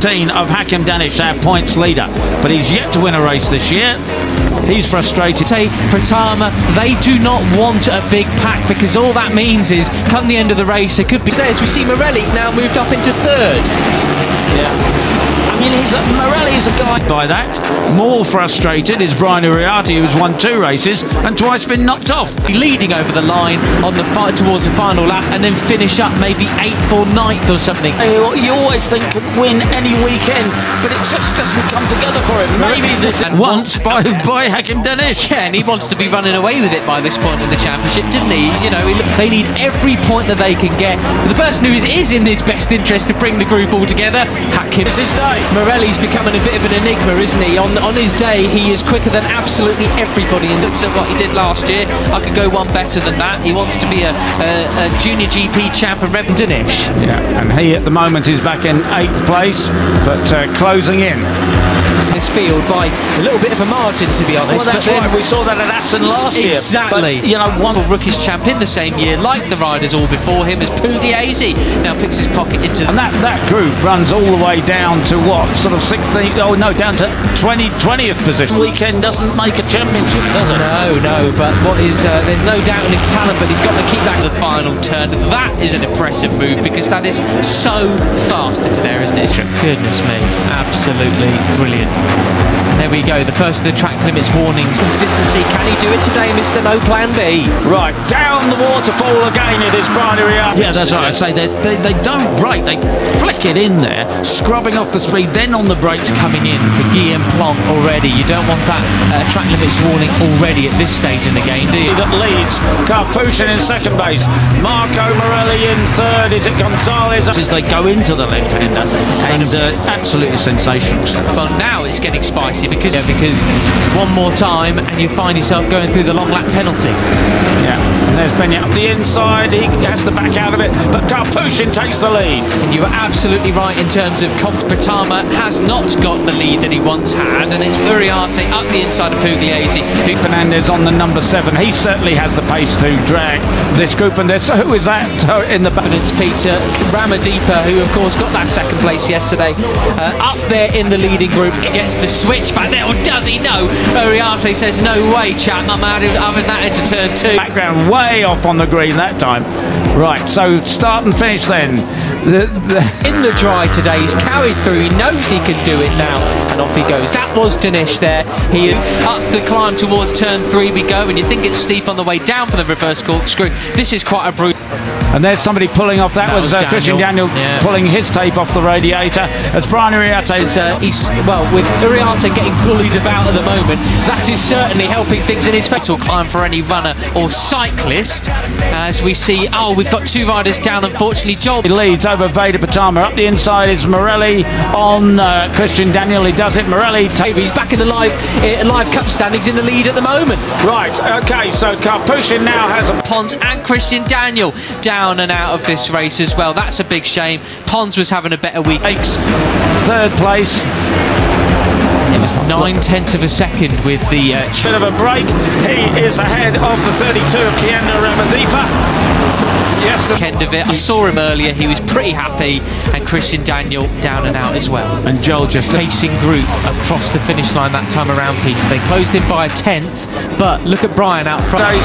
14 of Hakim Danish, our points leader, but he's yet to win a race this year. He's frustrated. Say Pratama, they do not want a big pack, because all that means is come the end of the race it could be. Today, as we see Morelli now moved up into third. Yeah. I mean, Morelli's a guy by that. More frustrated is Brian Uriarte, who's won 2 races and twice been knocked off. Leading over the line on the towards the final lap, and then finish up maybe 8th or 9th or something. You always think could win any weekend, but it just doesn't come together for him. Maybe this is once by Hakim Danish. Yeah, and he wants to be running away with it by this point in the championship, didn't he? You know, they need every point that they can get. But the person who is in his best interest to bring the group all together, Hakim. It's his day. Morelli's becoming a bit of an enigma, isn't he? On his day, he is quicker than absolutely everybody, and looks at what he did last year. I could go one better than that. He wants to be a junior GP champ and Reb Danish. Yeah, and he at the moment is back in 8th place, but closing in. This field by a little bit of a margin, to be honest. Well, that's right. We saw that at Aston last year. Exactly. But, you know, one rookies champ in the same year, like the riders all before him, is Pugliese. Now picks his pocket into... And that group runs all the way down to what? Sort of 16th, oh no, down to 20th position. Weekend doesn't make a championship, does it? No, but what is, there's no doubt in his talent, but he's got to keep that to the final turn. That is an impressive move, because that is so fast into there, isn't it? Goodness me, absolutely brilliant. There we go, the first of the track limits warnings. Consistency, can he do it today, Mr. No Plan B? Right, down the waterfall again, it is Brian Uriarte. Yeah, that's right, I say they don't brake, they flick it in there, scrubbing off the speed, then on the brakes. Coming in for Guillaume Plonk already. You don't want that track limits warning already at this stage in the game, do you? That leads, Carpushin in 2nd base, Marco Morelli in 3rd, is it Gonzalez? As they go into the left-hander, and absolutely sensational. Well, now it's getting spicy, because one more time and you find yourself going through the long lap penalty. Yeah, and there's Benya up the inside, he has to back out of it, but Carpushin takes the lead. And you were absolutely right in terms of Pratama has not got the lead that he once had, and it's Uriarte up the inside of Pugliese. Fernandez on the number 7, he certainly has the pace to drag this group, and there's, who is that in the back? It's Peter Ramadipa, who of course got that 2nd place yesterday, up there in the leading group. He gets the switch back there, or does he? No, Uriarte says no way, chap, I'm having that into turn 2. Background way off on the green that time. Right, so start and finish then. In the dry today, he's carried through, he knows he can do it now, and off he goes. That was Danish there. He is up the climb towards turn 3 we go, and you think it's steep on the way down for the reverse corkscrew. This is quite a brutal. And there's somebody pulling off. That was Christian Daniel pulling his tape off the radiator. As Brian Uriarte is, with Uriarte getting bullied about at the moment, that is certainly helping things in his fatal climb for any runner or cyclist. As we see, we've got 2 riders down, unfortunately. Joel leads over Veda Pratama. Up the inside is Morelli on Christian Daniel. He does it. Morelli. He's back in the live cup standings in the lead at the moment. Right, okay, so Carpushin now has a... Pons and Christian Daniel down and out of this race as well. That's a big shame. Pons was having a better week. Takes 3rd place. It was 9/10 of a second with the... bit of a break. He is ahead of the 32 of Kianda Ramadipa. Yes, the end of it. I saw him earlier, he was pretty happy, and Christian Daniel down and out as well. And Joel just pacing group across the finish line that time around, Peter. They closed in by a 10th, but look at Brian out front.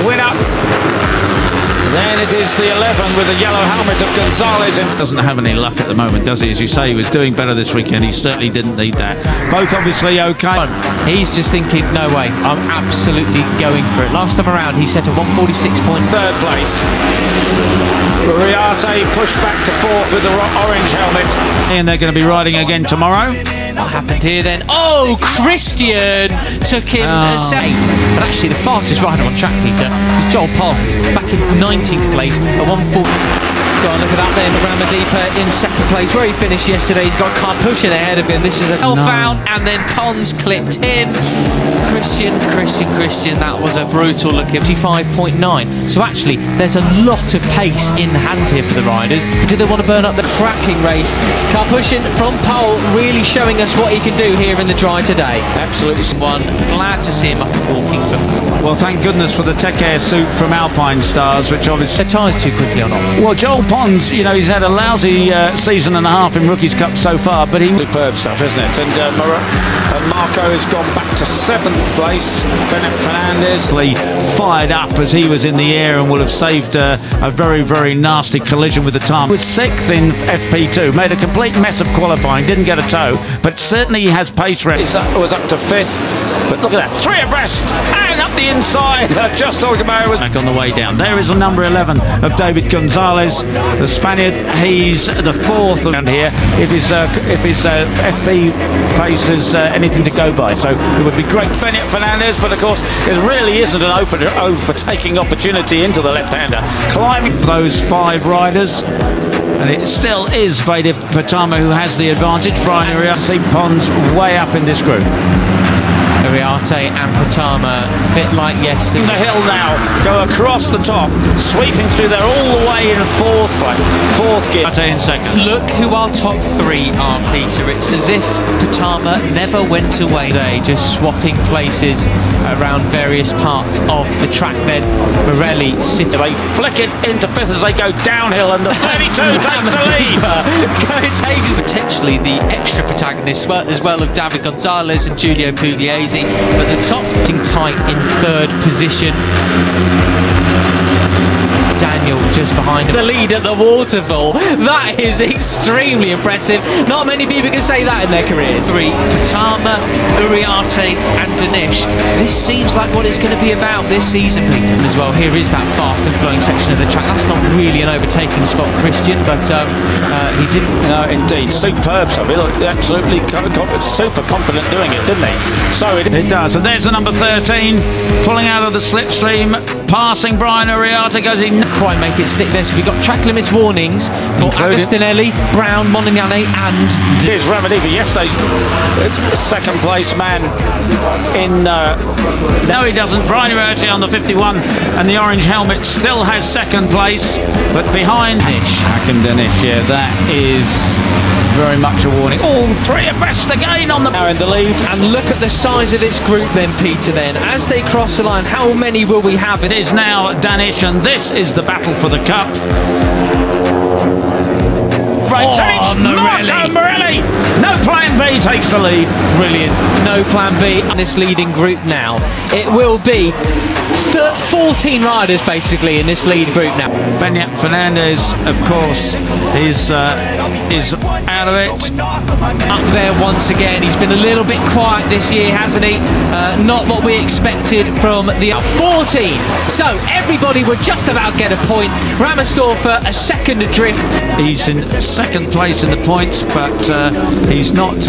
Winner. Then it is the 11 with the yellow helmet of Gonzalez. Doesn't have any luck at the moment, does he? As you say, he was doing better this weekend. He certainly didn't need that. Both obviously okay. He's just thinking, no way, I'm absolutely going for it. Last time around, he set a 146 point. 3rd place. Uriarte pushed back to 4th with the orange helmet. And they're going to be riding again tomorrow. What happened here then? Oh, Christian took him a 7th. But actually, the fastest rider on track, Peter, was Joel Pons, back in 19th place at 140. Go on, look at that then, Ramadipa in 2nd place, where he finished yesterday. He's got Carpushin ahead of him. This is a foul, and then Pons clipped in. Christian, that was a brutal looking 55.9. So actually, there's a lot of pace in hand here for the riders. Do they want to burn up the cracking race? Carpushin from pole, really showing us what he can do here in the dry today. Absolutely. Glad to see him up and walking for Well, thank goodness for the tech air suit from Alpine Stars, which obviously... The tyres too quickly or not? Well, Joel Pons, you know, he's had a lousy season and a half in Rookies Cup so far, but he... Superb stuff, isn't it? And Marco has gone back to 7th place. Bennett Fernandez fired up as he was in the air and will have saved a very, very nasty collision with the time. Was 6th in FP2, made a complete mess of qualifying, didn't get a tow, but certainly he has pace rest. Was up to 5th, but look at that, 3 abreast and up the inside. Just talking about it was back on the way down. There is a number 11 of David Gonzalez, the Spaniard. He's the 4th around here if his FP pace is anything to go by. So it would be great. Bennett Fernandez, but of course there really isn't an overtaking opportunity into the left-hander. Climbing those 5 riders. And it still is Veda Pratama who has the advantage. Brian Uriarte, see Pons way up in this group. Uriarte and Pratama, a bit like yesterday. The hill now, go across the top, sweeping through there all the way in 4th place. 4th gear. Uriarte in 2nd. Look who our top 3 are, Peter. It's as if Pratama never went away today, just swapping places around various parts of the track. Then Morelli sits. They flick it into 5th as they go downhill, and the 32 takes the lead. Takes potentially the extra protagonists as well of David Gonzalez and Giulio Pugliese, but the top sitting tight in 3rd position. Daniel just behind him. The lead at the waterfall. That is extremely impressive. Not many people can say that in their careers. 3, Pratama, Uriarte and Danish. This seems like what it's going to be about this season, Peter. As well, here is that fast and flowing section of the track. That's not really an overtaking spot, Christian, but he did. No, indeed. Superb stuff. He looked absolutely super confident doing it, didn't he? So it does. And there's the number 13 pulling out of the slipstream, passing Brian Uriarte. Goes in. Quite make it stick there. So we've got track limits warnings for Agostinelli, Brown, Monignane and... Here's Ramadiva yesterday. It's 2nd place man in... No, he doesn't. Brian Uriarte on the 51 and the orange helmet still has 2nd place, but behind Hakim Danish. Yeah, that is very much a warning. All 3 abreast again on the... Now in the lead. And look at the size of this group then, Peter, then. As they cross the line, how many will we have? It is now Danish, and this is the battle for the cup. Morelli! No plan B takes the lead. Brilliant. No plan B in this leading group now. It will be 14 riders basically in this lead group now. Bennett Fernandez, of course, is out of it. Up there once again. He's been a little bit quiet this year, hasn't he? Not what we expected from the 14. So everybody would just about get a point. Ramersdorfer a 2nd adrift. He's in 2nd place in the points, but he's not